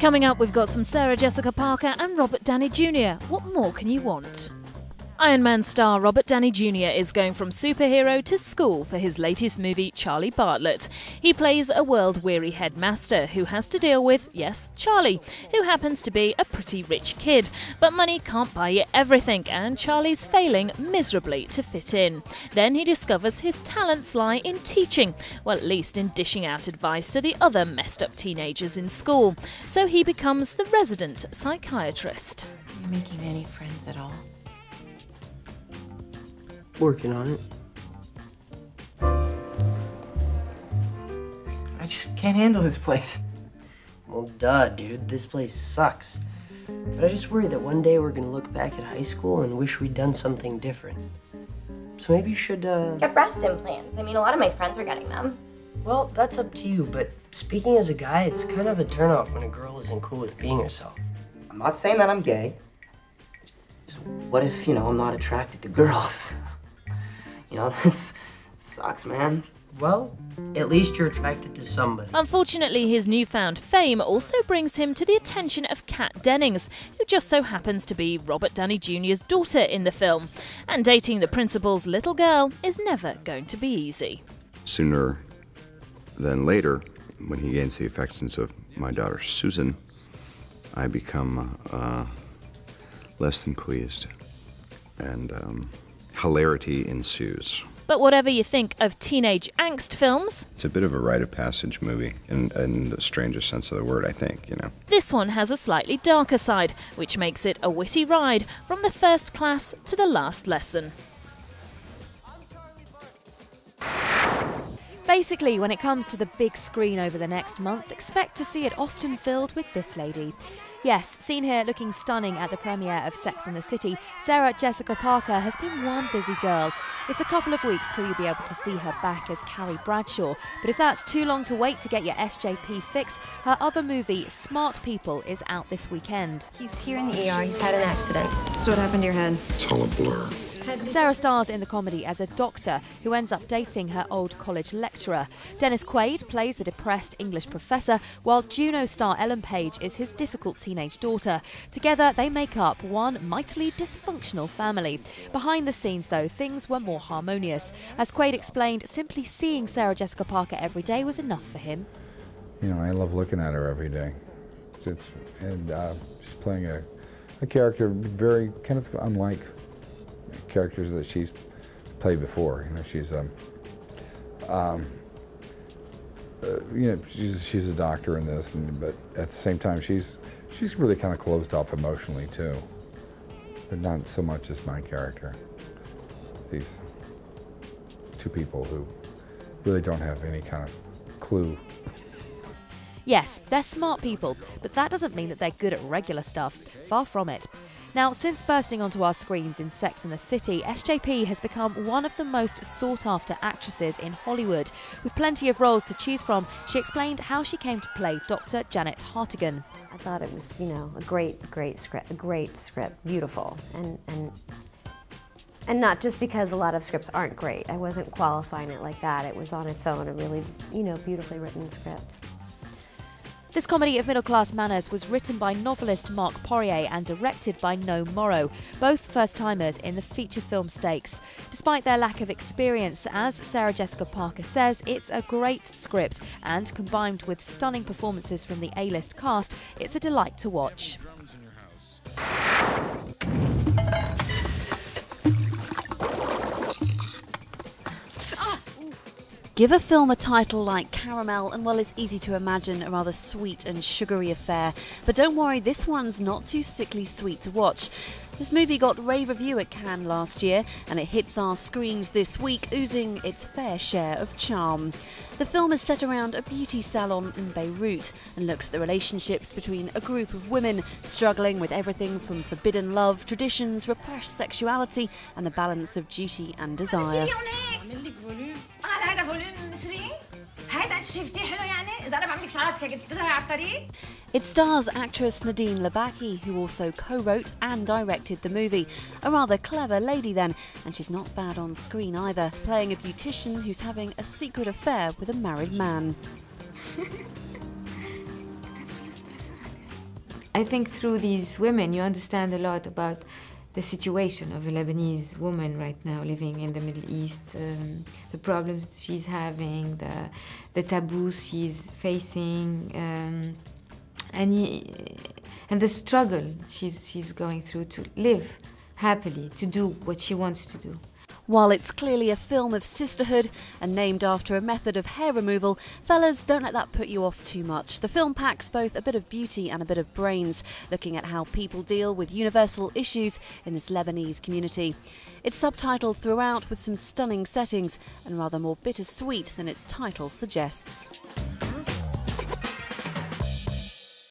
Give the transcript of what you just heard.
Coming up, we've got some Sarah Jessica Parker and Robert Downey Jr. What more can you want? Iron Man star Robert Downey Jr. is going from superhero to school for his latest movie, Charlie Bartlett. He plays a world-weary headmaster who has to deal with, yes, Charlie, who happens to be a pretty rich kid. But money can't buy you everything, and Charlie's failing miserably to fit in. Then he discovers his talents lie in teaching, well, at least in dishing out advice to the other messed-up teenagers in school. So he becomes the resident psychiatrist. Are you making any friends at all? Working on it. I just can't handle this place. Well, duh, dude. This place sucks. But I just worry that one day we're gonna look back at high school and wish we'd done something different. So maybe you should, Get breast implants. I mean, a lot of my friends are getting them. Well, that's up to you, but speaking as a guy, it's kind of a turnoff when a girl isn't cool with being herself. I'm not saying that I'm gay. Just what if, I'm not attracted to girls? This sucks, man. Well, at least you're attracted to somebody. Unfortunately, his newfound fame also brings him to the attention of Kat Dennings, who just so happens to be Robert Downey Jr.'s daughter in the film. And dating the principal's little girl is never going to be easy. Sooner than later, when he gains the affections of my daughter Susan, I become less than pleased, and hilarity ensues. But whatever you think of teenage angst films, it's a bit of a rite of passage movie, in the strangest sense of the word, I think, This one has a slightly darker side, which makes it a witty ride from the first class to the last lesson. Basically, when it comes to the big screen over the next month, expect to see it often filled with this lady. Yes, seen here looking stunning at the premiere of Sex and the City, Sarah Jessica Parker has been one busy girl. It's a couple of weeks till you'll be able to see her back as Carrie Bradshaw, but if that's too long to wait to get your SJP fix, her other movie, Smart People, is out this weekend. He's here in the ER. He's had an accident. So what happened to your head? It's all a blur. Sarah stars in the comedy as a doctor who ends up dating her old college lecturer. Dennis Quaid plays the depressed English professor, while Juno star Ellen Page is his difficult teenage daughter. Together, they make up one mightily dysfunctional family. Behind the scenes, though, things were more harmonious. As Quaid explained, simply seeing Sarah Jessica Parker every day was enough for him. I love looking at her every day. She's playing a character very kind of unlike characters that she's played before. She's she's a doctor in this, but at the same time she's really kind of closed off emotionally too, but not so much as my character. These two people who really don't have any kind of clue. Yes, they're smart people, but that doesn't mean that they're good at regular stuff. Far from it. Now, since bursting onto our screens in Sex and the City, SJP has become one of the most sought-after actresses in Hollywood. With plenty of roles to choose from, she explained how she came to play Dr. Janet Hartigan. I thought it was, a great script, beautiful, and not just because a lot of scripts aren't great. I wasn't qualifying it like that. It was on its own a really, beautifully written script. This comedy of middle-class manners was written by novelist Mark Poirier and directed by No Morrow, both first-timers in the feature film stakes. Despite their lack of experience, as Sarah Jessica Parker says, it's a great script, and combined with stunning performances from the A-list cast, it's a delight to watch. Give a film a title like Caramel and, well, it's easy to imagine a rather sweet and sugary affair. But don't worry, this one's not too sickly sweet to watch. This movie got rave review at Cannes last year, and it hits our screens this week, oozing its fair share of charm. The film is set around a beauty salon in Beirut and looks at the relationships between a group of women struggling with everything from forbidden love, traditions, repressed sexuality, and the balance of duty and desire. It stars actress Nadine Labaki, who also co-wrote and directed the movie. A rather clever lady then, and she's not bad on screen either, playing a beautician who's having a secret affair with a married man. I think through these women you understand a lot about the situation of a Lebanese woman right now living in the Middle East, the problems she's having, the taboos she's facing, and the struggle she's going through to live happily, to do what she wants to do. While it's clearly a film of sisterhood and named after a method of hair removal, fellas, don't let that put you off too much. The film packs both a bit of beauty and a bit of brains, looking at how people deal with universal issues in this Lebanese community. It's subtitled throughout with some stunning settings and rather more bittersweet than its title suggests.